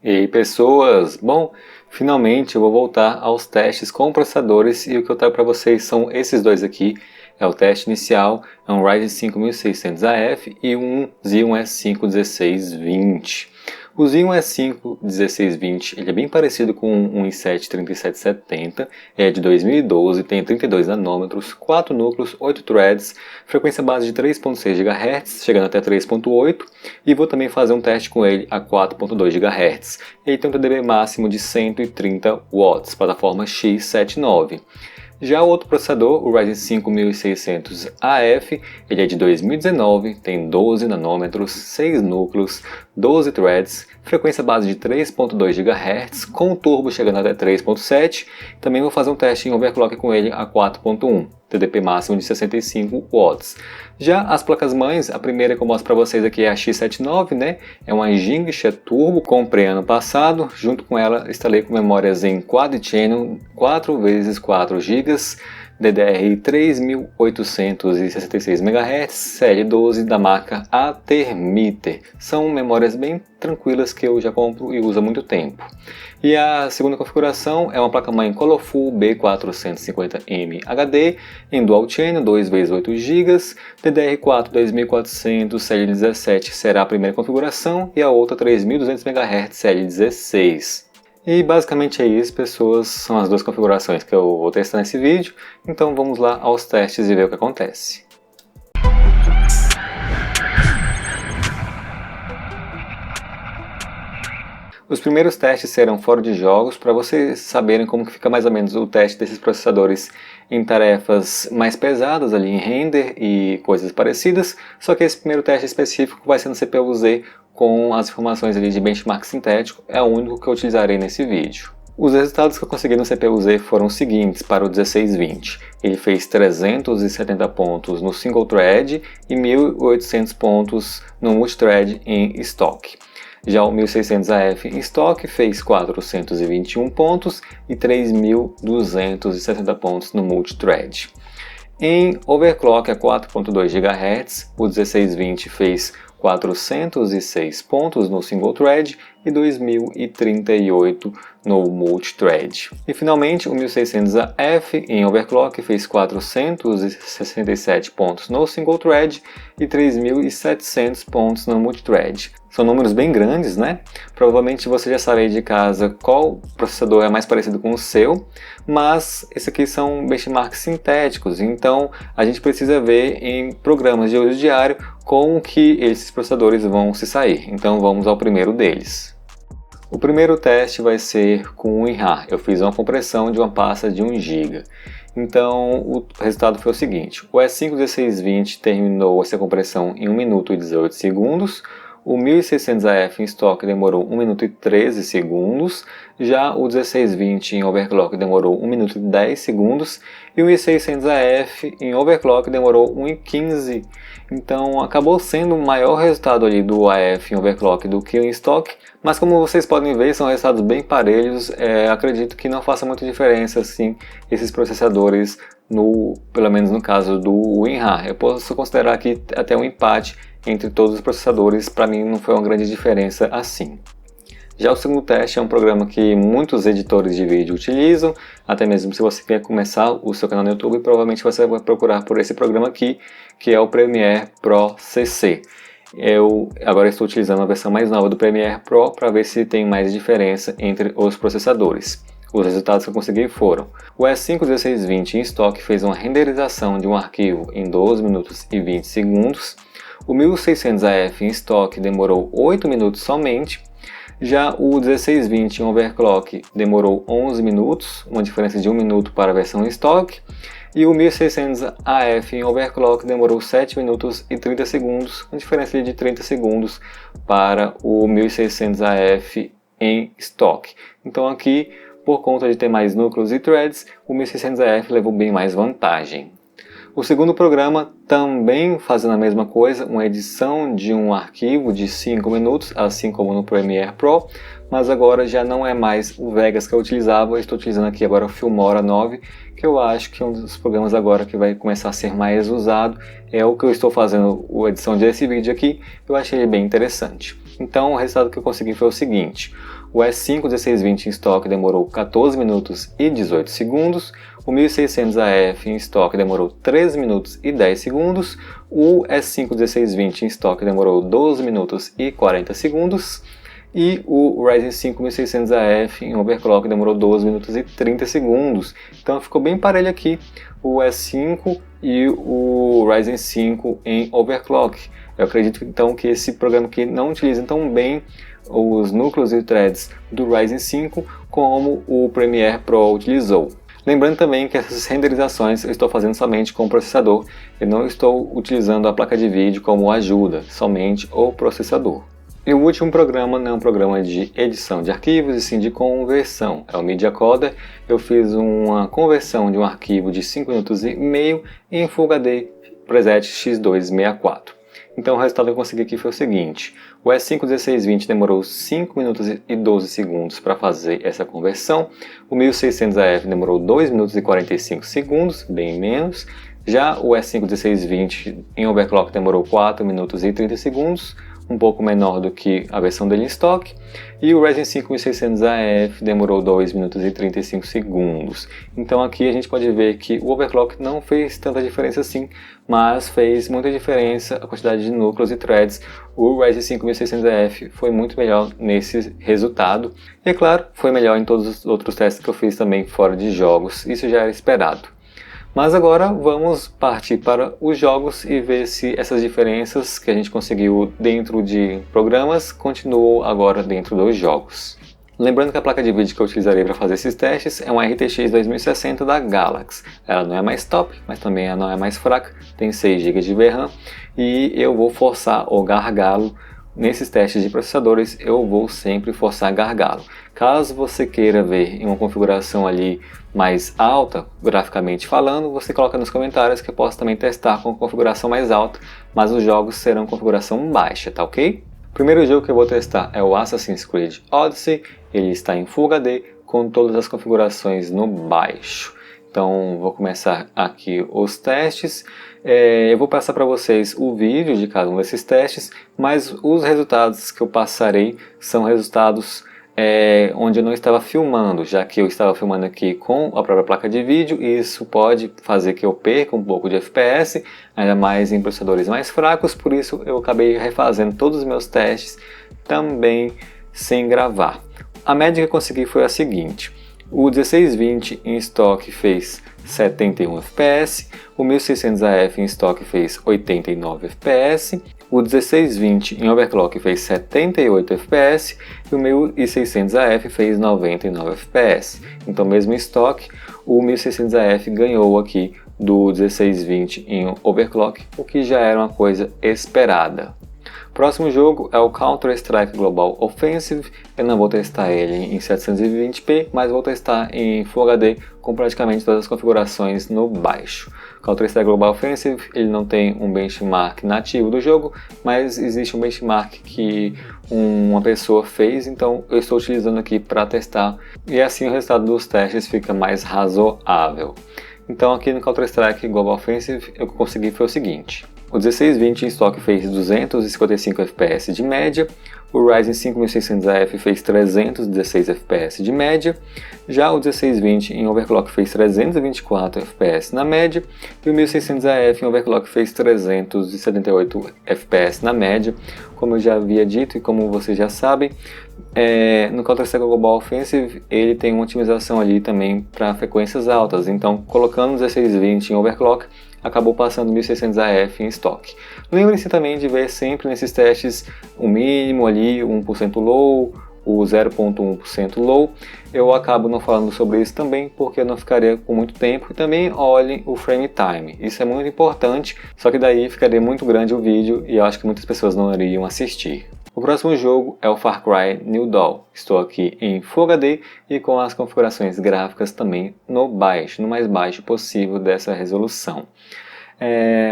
E aí pessoas, bom, finalmente eu vou voltar aos testes com processadores e o que eu trago para vocês são esses dois aqui. É o teste inicial, é um Ryzen 5 1600AF e um Xeon S5 1620. O Xeon S5 1620 ele é bem parecido com um i7 3770, é de 2012, tem 32 nanômetros, 4 núcleos, 8 threads, frequência base de 3.6 GHz, chegando até 3.8, e vou também fazer um teste com ele a 4.2 GHz. Ele tem um TDP máximo de 130 watts, plataforma X79. Já o outro processador, o Ryzen 5 1600AF, ele é de 2019, tem 12 nanômetros, 6 núcleos, 12 threads, frequência base de 3.2 GHz, com turbo chegando até 3.7. Também vou fazer um teste em overclock com ele a 4.1, TDP máximo de 65 watts. Já as placas-mães, a primeira que eu mostro para vocês aqui é a X79, né? É uma Gigaxia Turbo, comprei ano passado, junto com ela instalei com memórias em Quad Channel 4x4 GB, DDR 3866 MHz, série 12 da marca Atermeter. São memórias bem tranquilas que eu já compro e uso há muito tempo. E a segunda configuração é uma placa-mãe Colorful B450M HD em Dual Channel 2x8 GB, DDR4 2400, série 17 será a primeira configuração e a outra 3200 MHz, série 16. E basicamente é isso, pessoas, são as duas configurações que eu vou testar nesse vídeo, então vamos lá aos testes e ver o que acontece. Os primeiros testes serão fora de jogos, para vocês saberem como que fica mais ou menos o teste desses processadores em tarefas mais pesadas, ali em render e coisas parecidas, só que esse primeiro teste específico vai ser no CPU-Z com as informações ali de benchmark sintético, é o único que eu utilizarei nesse vídeo. Os resultados que eu consegui no CPU-Z foram os seguintes para o 1620. Ele fez 370 pontos no single thread e 1800 pontos no multithread em estoque. Já o 1600AF em estoque fez 421 pontos e 3.270 pontos no multithread. Em overclock a 4.2 GHz, o 1620 fez 406 pontos no single thread e 2038 no multithread. E finalmente o 1600AF em overclock fez 467 pontos no single thread e 3.700 pontos no multithread. São números bem grandes, né? Provavelmente você já sabe aí de casa qual processador é mais parecido com o seu, mas esses aqui são benchmarks sintéticos, então a gente precisa ver em programas de uso diário como que esses processadores vão se sair. Então vamos ao primeiro deles. O primeiro teste vai ser com o WinRAR. Eu fiz uma compressão de uma pasta de 1 GB. Então o resultado foi o seguinte: o S5 1620 terminou essa compressão em 1 minuto e 18 segundos. O 1600AF em estoque demorou 1 minuto e 13 segundos, já o 1620 em overclock demorou 1 minuto e 10 segundos e o 1600AF em overclock demorou 1 e 15. Então acabou sendo um maior resultado ali do AF em overclock do que em estoque, mas como vocês podem ver são resultados bem parelhos. Acredito que não faça muita diferença assim esses processadores, pelo menos no caso do WinRAR. Eu posso considerar aqui até um empate entre todos os processadores, para mim não foi uma grande diferença assim. Já o segundo teste é um programa que muitos editores de vídeo utilizam, até mesmo se você quer começar o seu canal no YouTube, provavelmente você vai procurar por esse programa aqui, que é o Premiere Pro CC. Eu agora estou utilizando a versão mais nova do Premiere Pro para ver se tem mais diferença entre os processadores. Os resultados que eu consegui foram: o S5 1620 em estoque fez uma renderização de um arquivo em 12 minutos e 20 segundos. O 1600AF em estoque demorou 8 minutos somente. Já o 1620 em overclock demorou 11 minutos, uma diferença de 1 minuto para a versão em estoque. E o 1600AF em overclock demorou 7 minutos e 30 segundos, uma diferença de 30 segundos para o 1600AF em estoque. Então aqui, por conta de ter mais núcleos e threads, o 1600AF levou bem mais vantagem. O segundo programa, também fazendo a mesma coisa, uma edição de um arquivo de 5 minutos, assim como no Premiere Pro, mas agora já não é mais o Vegas que eu utilizava, eu estou utilizando aqui agora o Filmora 9, que eu acho que é um dos programas agora que vai começar a ser mais usado, é o que eu estou fazendo a edição desse vídeo aqui, eu achei ele bem interessante. Então o resultado que eu consegui foi o seguinte: O S5 1620 em estoque demorou 14 minutos e 18 segundos. O 1600 AF em estoque demorou 13 minutos e 10 segundos. O S5 1620 em estoque demorou 12 minutos e 40 segundos. E o Ryzen 5 1600 AF em overclock demorou 12 minutos e 30 segundos. Então ficou bem parelho aqui o S5 e o Ryzen 5 em overclock. Eu acredito então que esse programa aqui não utiliza tão bem os núcleos e threads do Ryzen 5 como o Premiere Pro utilizou. Lembrando também que essas renderizações eu estou fazendo somente com o processador, eu não estou utilizando a placa de vídeo como ajuda, somente o processador. E o último programa não é um programa de edição de arquivos, e sim de conversão. É o Media Coder. Eu fiz uma conversão de um arquivo de 5 minutos e meio em Full HD Preset X264. Então o resultado que eu consegui aqui foi o seguinte: o S5 1620 demorou 5 minutos e 12 segundos para fazer essa conversão. O 1600 AF demorou 2 minutos e 45 segundos, bem menos. Já o S5 1620 em overclock demorou 4 minutos e 30 segundos, um pouco menor do que a versão dele em estoque. E o Ryzen 5 1600 AF demorou 2 minutos e 35 segundos. Então aqui a gente pode ver que o overclock não fez tanta diferença assim, mas fez muita diferença a quantidade de núcleos e threads. O Ryzen 5 1600 AF foi muito melhor nesse resultado. E é claro, foi melhor em todos os outros testes que eu fiz também fora de jogos. Isso já era esperado. Mas agora vamos partir para os jogos e ver se essas diferenças que a gente conseguiu dentro de programas continuam agora dentro dos jogos. Lembrando que a placa de vídeo que eu utilizarei para fazer esses testes é uma RTX 2060 da Galaxy. Ela não é mais top, mas também ela não é mais fraca, tem 6 GB de VRAM e eu vou forçar o gargalo. Nesses testes de processadores eu vou sempre forçar gargalo. Caso você queira ver em uma configuração ali mais alta, graficamente falando, você coloca nos comentários que eu posso também testar com configuração mais alta, mas os jogos serão configuração baixa, tá ok? O primeiro jogo que eu vou testar é o Assassin's Creed Odyssey. Ele está em Full HD com todas as configurações no baixo. Então vou começar aqui os testes. Eu vou passar para vocês o vídeo de cada um desses testes, mas os resultados que eu passarei são resultados onde eu não estava filmando, já que eu estava filmando aqui com a própria placa de vídeo, e isso pode fazer que eu perca um pouco de FPS, ainda mais em processadores mais fracos, por isso eu acabei refazendo todos os meus testes também sem gravar. A média que eu consegui foi a seguinte: o 1620 em estoque fez 71 FPS, o 1600 AF em estoque fez 89 FPS, o 1620 em overclock fez 78 FPS e o 1600 AF fez 99 FPS. Então mesmo em estoque, o 1600 AF ganhou aqui do 1620 em overclock, o que já era uma coisa esperada. Próximo jogo é o Counter-Strike Global Offensive. Eu não vou testar ele em 720p, mas vou testar em Full HD com praticamente todas as configurações no baixo. Counter-Strike Global Offensive ele não tem um benchmark nativo do jogo, mas existe um benchmark que uma pessoa fez, então eu estou utilizando aqui para testar, e assim o resultado dos testes fica mais razoável. Então aqui no Counter-Strike Global Offensive eu consegui foi o seguinte: o 1620 em estoque fez 255 FPS de média, o Ryzen 5 1600 AF fez 316 FPS de média, já o 1620 em overclock fez 324 FPS na média, e o 1600 AF em overclock fez 378 FPS na média. Como eu já havia dito e como vocês já sabem, no Counter-Strike Global Offensive ele tem uma otimização ali também para frequências altas, então colocando o 1620 em overclock acabou passando 1600 AF em estoque. Lembre-se também de ver sempre nesses testes o mínimo ali, 1% low, o 0.1% low. Eu acabo não falando sobre isso também porque eu não ficaria com muito tempo, e também olhem o frame time. Isso é muito importante, só que daí ficaria muito grande o vídeo e eu acho que muitas pessoas não iriam assistir. O próximo jogo é o Far Cry New Dawn. Estou aqui em Full HD e com as configurações gráficas também no baixo, no mais baixo possível dessa resolução.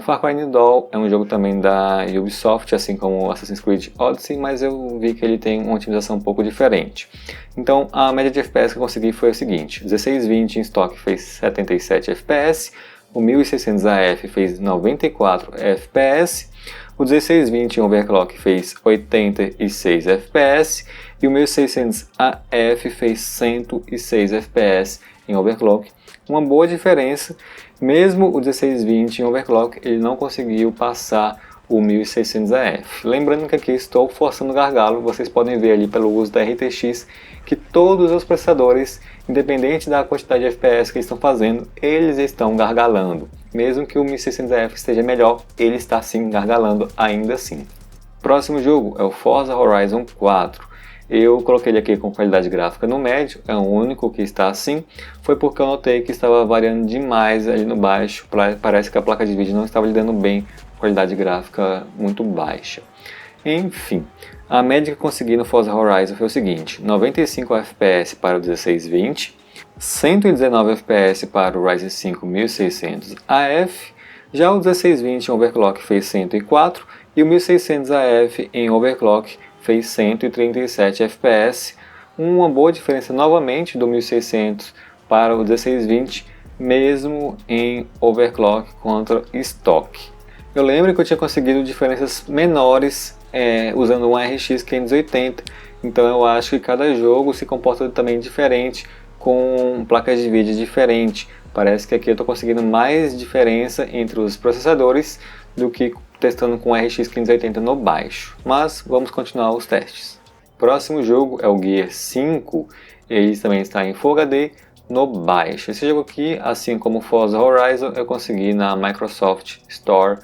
Far Cry New Dawn é um jogo também da Ubisoft, assim como Assassin's Creed Odyssey, mas eu vi que ele tem uma otimização um pouco diferente. Então a média de FPS que eu consegui foi o seguinte: 1620 em estoque fez 77 FPS, o 1600 AF fez 94 FPS, O 1620 em overclock fez 86 FPS e o 1600AF fez 106 FPS em overclock. Uma boa diferença, mesmo o 1620 em overclock ele não conseguiu passar o 1600AF. Lembrando que aqui estou forçando o gargalo, vocês podem ver ali pelo uso da RTX que todos os processadores, independente da quantidade de FPS que eles estão fazendo, eles estão gargalando. Mesmo que o 1600AF esteja melhor, ele está sim gargalando ainda assim. Próximo jogo é o Forza Horizon 4. Eu coloquei ele aqui com qualidade gráfica no médio, é o único que está assim. Foi porque eu notei que estava variando demais ali no baixo, parece que a placa de vídeo não estava lidando bem com qualidade gráfica muito baixa. Enfim, a média que consegui no Forza Horizon foi o seguinte: 95 FPS para o 1620, 119 FPS para o Ryzen 5 1600AF, já o 1620 em overclock fez 104 e o 1600AF em overclock fez 137 FPS, uma boa diferença novamente do 1600 para o 1620, mesmo em overclock contra stock. Eu lembro que eu tinha conseguido diferenças menores usando um RX 580, então eu acho que cada jogo se comporta também diferente com placas de vídeo diferentes. Parece que aqui eu estou conseguindo mais diferença entre os processadores do que testando com o RX 580 no baixo. Mas vamos continuar os testes. Próximo jogo é o Gear 5, ele também está em Full HD no baixo. Esse jogo aqui, assim como o Forza Horizon, eu consegui na Microsoft Store.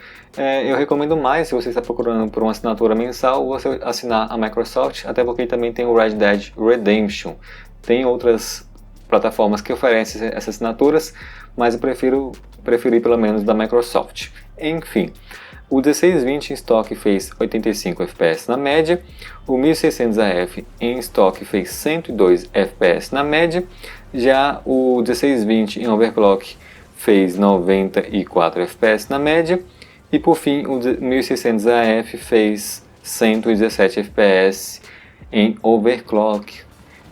Eu recomendo mais, se você está procurando por uma assinatura mensal, você assinar a Microsoft, até porque também tem o Red Dead Redemption. Tem outras plataformas que oferecem essas assinaturas, mas eu preferi pelo menos da Microsoft. Enfim, o 1620 em estoque fez 85 FPS na média, o 1600AF em estoque fez 102 FPS na média, já o 1620 em overclock fez 94 FPS na média, e por fim o 1600AF fez 117 FPS em overclock.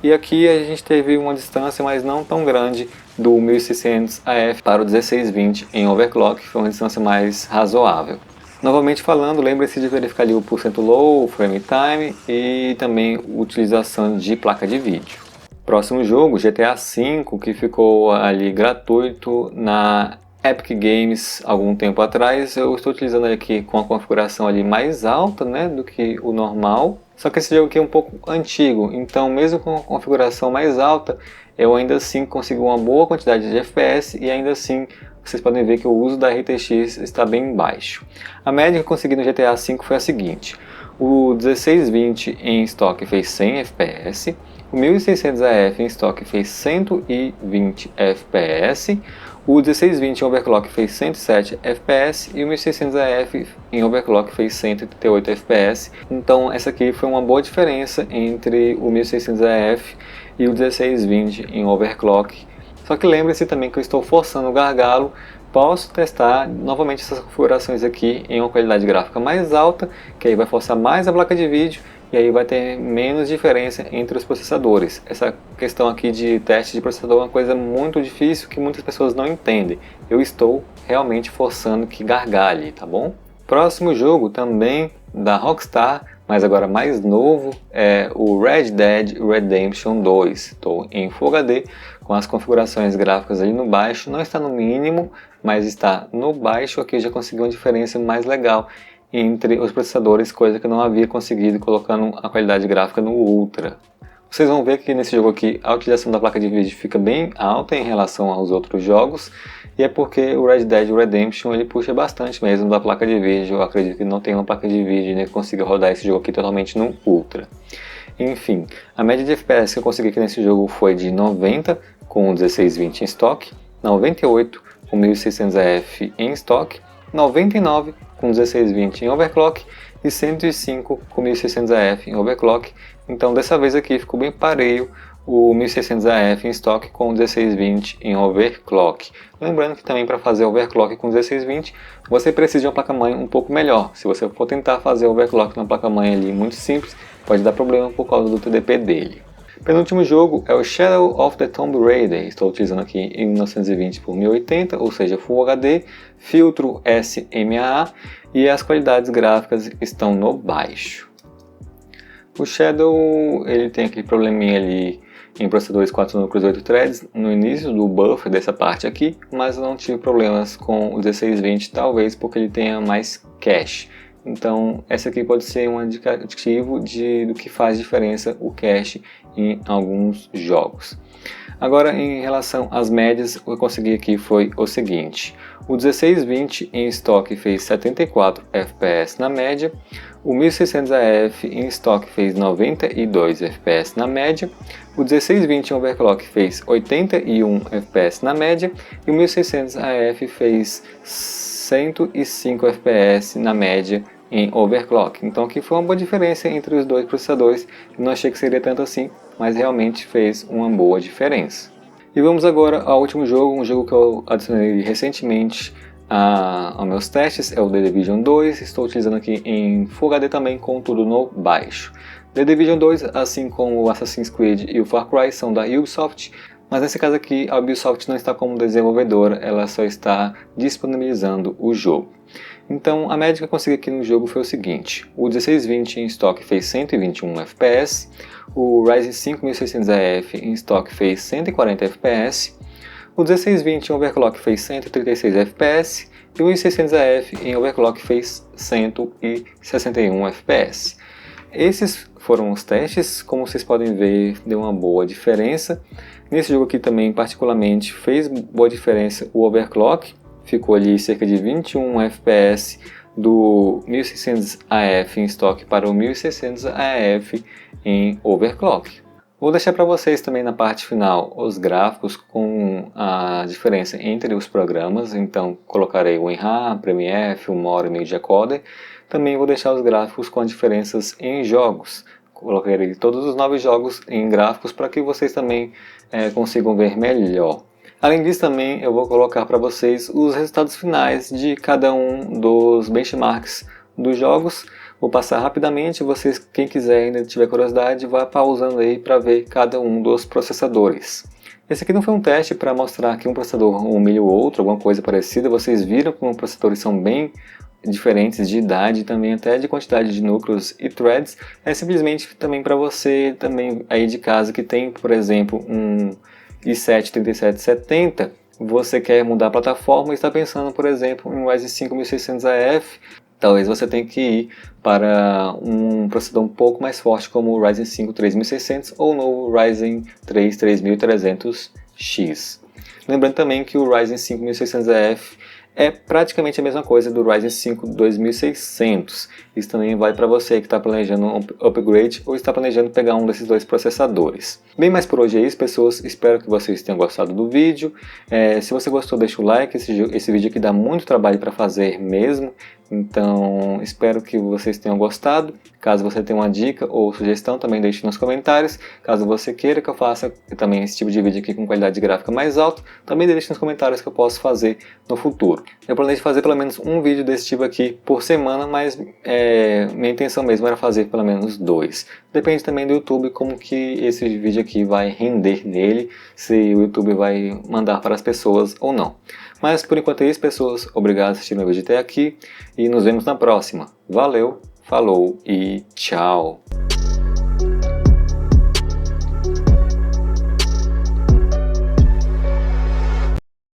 E aqui a gente teve uma distância, mas não tão grande, do 1600AF para o 1620 em overclock, foi uma distância mais razoável. Novamente falando, lembre-se de verificar ali o % low, frame time e também utilização de placa de vídeo. Próximo jogo, GTA V, que ficou ali gratuito na Epic Games algum tempo atrás. Eu estou utilizando ele aqui com a configuração ali mais alta, né, do que o normal. Só que esse jogo aqui é um pouco antigo, então mesmo com a configuração mais alta, eu ainda assim consigo uma boa quantidade de FPS e ainda assim vocês podem ver que o uso da RTX está bem baixo. A média que eu consegui no GTA V foi a seguinte: o 1620 em estoque fez 100 FPS, o 1600AF em estoque fez 120 FPS, o 1620 em overclock fez 107 FPS e o 1600AF em overclock fez 138 FPS. Então essa aqui foi uma boa diferença entre o 1600AF e o 1620 em overclock. Só que lembre-se também que eu estou forçando o gargalo. Posso testar novamente essas configurações aqui em uma qualidade gráfica mais alta, que aí vai forçar mais a placa de vídeo e aí vai ter menos diferença entre os processadores. Essa questão aqui de teste de processador é uma coisa muito difícil que muitas pessoas não entendem. Eu estou realmente forçando que gargalhe, tá bom? Próximo jogo também da Rockstar, mas agora mais novo, é o Red Dead Redemption 2. Estou em Full HD com as configurações gráficas ali no baixo, não está no mínimo, mas está no baixo. Aqui eu já consegui uma diferença mais legal entre os processadores, coisa que eu não havia conseguido colocando a qualidade gráfica no Ultra. Vocês vão ver que nesse jogo aqui a utilização da placa de vídeo fica bem alta em relação aos outros jogos, e é porque o Red Dead Redemption ele puxa bastante mesmo da placa de vídeo. Eu acredito que não tem uma placa de vídeo que consiga rodar esse jogo aqui totalmente no Ultra. Enfim, a média de FPS que eu consegui aqui nesse jogo foi de 90 com 1620 em estoque, 98 com 1600AF em estoque, 99 com 1620 em overclock e 105 com 1600AF em overclock. Então dessa vez aqui ficou bem pareio o 1600AF em estoque com 1620 em overclock. Lembrando que também para fazer overclock com 1620 você precisa de uma placa-mãe um pouco melhor. Se você for tentar fazer overclock numa placa-mãe ali muito simples, pode dar problema por causa do TDP dele. Penúltimo jogo é o Shadow of the Tomb Raider. Estou utilizando aqui em 1920 por 1080, ou seja, Full HD, filtro SMAA e as qualidades gráficas estão no baixo. O Shadow ele tem aquele probleminha ali em processadores 4 núcleos 8 threads no início do buffer dessa parte aqui, mas eu não tive problemas com o 1620, talvez porque ele tenha mais cache. Então essa aqui pode ser um indicativo do que faz diferença o cache em alguns jogos. Agora, em relação às médias, o que eu consegui aqui foi o seguinte: o 1620 em estoque fez 74 FPS na média, o 1600 AF em estoque fez 92 FPS na média, o 1620 em overclock fez 81 FPS na média e o 1600 AF fez 105 FPS na média em overclock. Então aqui foi uma boa diferença entre os dois processadores. Eu não achei que seria tanto assim, mas realmente fez uma boa diferença. E vamos agora ao último jogo, um jogo que eu adicionei recentemente aos meus testes, é o The Division 2. Estou utilizando aqui em Full HD também, com tudo no baixo. The Division 2, assim como o Assassin's Creed e o Far Cry, são da Ubisoft, mas nesse caso aqui a Ubisoft não está como desenvolvedora, ela só está disponibilizando o jogo. Então a média que eu consegui aqui no jogo foi o seguinte: o 1620 em estoque fez 121 FPS, o Ryzen 5 1600 AF em estoque fez 140 FPS, o 1620 em overclock fez 136 FPS e o 1600 AF em overclock fez 161 FPS. Esses foram os testes. Como vocês podem ver, deu uma boa diferença. Nesse jogo aqui também, particularmente, fez boa diferença o overclock. Ficou ali cerca de 21 FPS do 1600 AF em estoque para o 1600 AF em overclock. Vou deixar para vocês também na parte final os gráficos com a diferença entre os programas. Então colocarei o WinRAR, Premiere, Filmora e Media Coder. Também vou deixar os gráficos com as diferenças em jogos. Colocarei todos os 9 jogos em gráficos para que vocês também consigam ver melhor. Além disso, também eu vou colocar para vocês os resultados finais de cada um dos benchmarks dos jogos. Vou passar rapidamente, vocês, quem quiser ainda tiver curiosidade, vá pausando aí para ver cada um dos processadores. Esse aqui não foi um teste para mostrar que um processador humilha o outro, alguma coisa parecida. Vocês viram como os processadores são bem diferentes de idade e também até de quantidade de núcleos e threads. É simplesmente também para você também aí de casa que tem, por exemplo, um i7 3770, você quer mudar a plataforma e está pensando, por exemplo, em um Ryzen 5 1600 AF, talvez você tenha que ir para um processador um pouco mais forte como o Ryzen 5 3600 ou o novo Ryzen 3 3300X. Lembrando também que o Ryzen 5 1600 AF é praticamente a mesma coisa do Ryzen 5 2600. Isso também vai para você que está planejando um upgrade ou está planejando pegar um desses dois processadores. Bem, mas por hoje é isso, pessoas. Espero que vocês tenham gostado do vídeo. Se você gostou, deixa o like. Esse vídeo aqui dá muito trabalho para fazer mesmo. Então espero que vocês tenham gostado. Caso você tenha uma dica ou sugestão, também deixe nos comentários. Caso você queira que eu faça também esse tipo de vídeo aqui com qualidade gráfica mais alta, também deixe nos comentários que eu posso fazer no futuro. Eu planejo fazer pelo menos um vídeo desse tipo aqui por semana, mas minha intenção mesmo era fazer pelo menos 2. Depende também do YouTube como que esse vídeo aqui vai render nele, se o YouTube vai mandar para as pessoas ou não. Mas por enquanto é isso, pessoas. Obrigado por assistir meu vídeo até aqui e nos vemos na próxima. Valeu, falou e tchau!